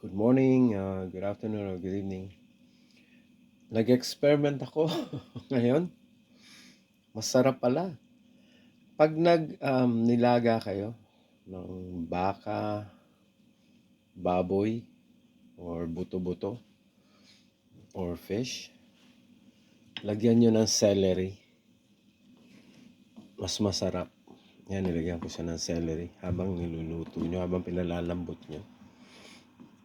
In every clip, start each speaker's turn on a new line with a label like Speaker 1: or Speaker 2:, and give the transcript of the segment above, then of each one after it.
Speaker 1: Good morning, good afternoon, or good evening. Nag-experiment ako ngayon. Masarap pala. Pag nilaga kayo ng baka, baboy, or buto-buto, or fish, lagyan nyo ng celery. Mas masarap. Yan, nilagyan ko siya ng celery habang niluluto nyo, habang pinalalambot nyo.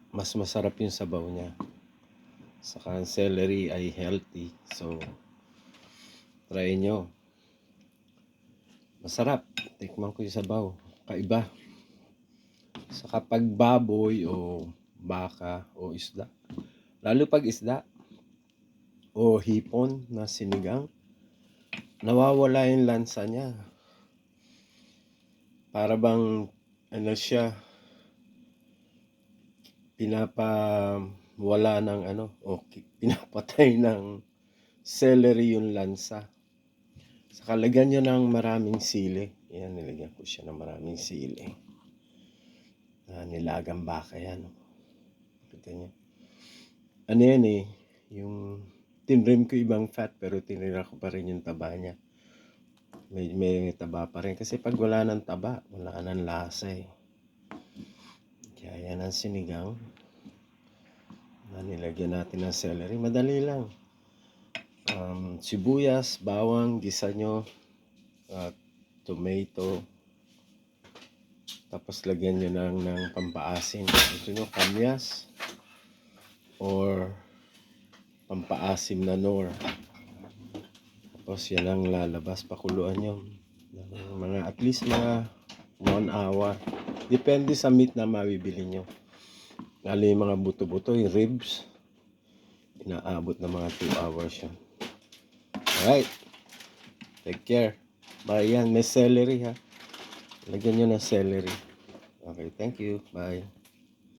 Speaker 1: Mas masarap yung sabaw niya. Saka ang celery ay healthy. So, try nyo. Masarap. Tikman ko yung sabaw. Kaiba. Saka pag baboy o baka o isda. Lalo pag isda o hipon na sinigang, nawawala yung lansa niya. Para bang siya, pinapawala ng pinapatay ng celery yung lansa. Saka lagyan nyo ng maraming sili. Yan, nilagyan ko siya ng maraming sili. Nilagang baka yan. Kita nyo. Ano yan yung tinrim ko ibang fat pero tinira ko pa rin yung taba niya. May taba pa rin. Kasi pag wala ng taba, wala ng lasa Kaya yan ang sinigang. Nilagyan natin ng celery. Madali lang. Sibuyas, bawang, gisa nyo, tomato. Tapos lagyan nyo ng pampaasim. Ito nyo, kamyas. Or pampaasim na nor. Tapos yan ang lalabas. Pakuluan nyo. At least mga 1 hour. Depende sa meat na mabibili nyo. Lalo yung mga buto-buto, yung ribs. Inaabot na mga 2 hours yan. Alright. Take care. Bye yan. May celery ha. Lagyan nyo ng celery. Okay, thank you. Bye.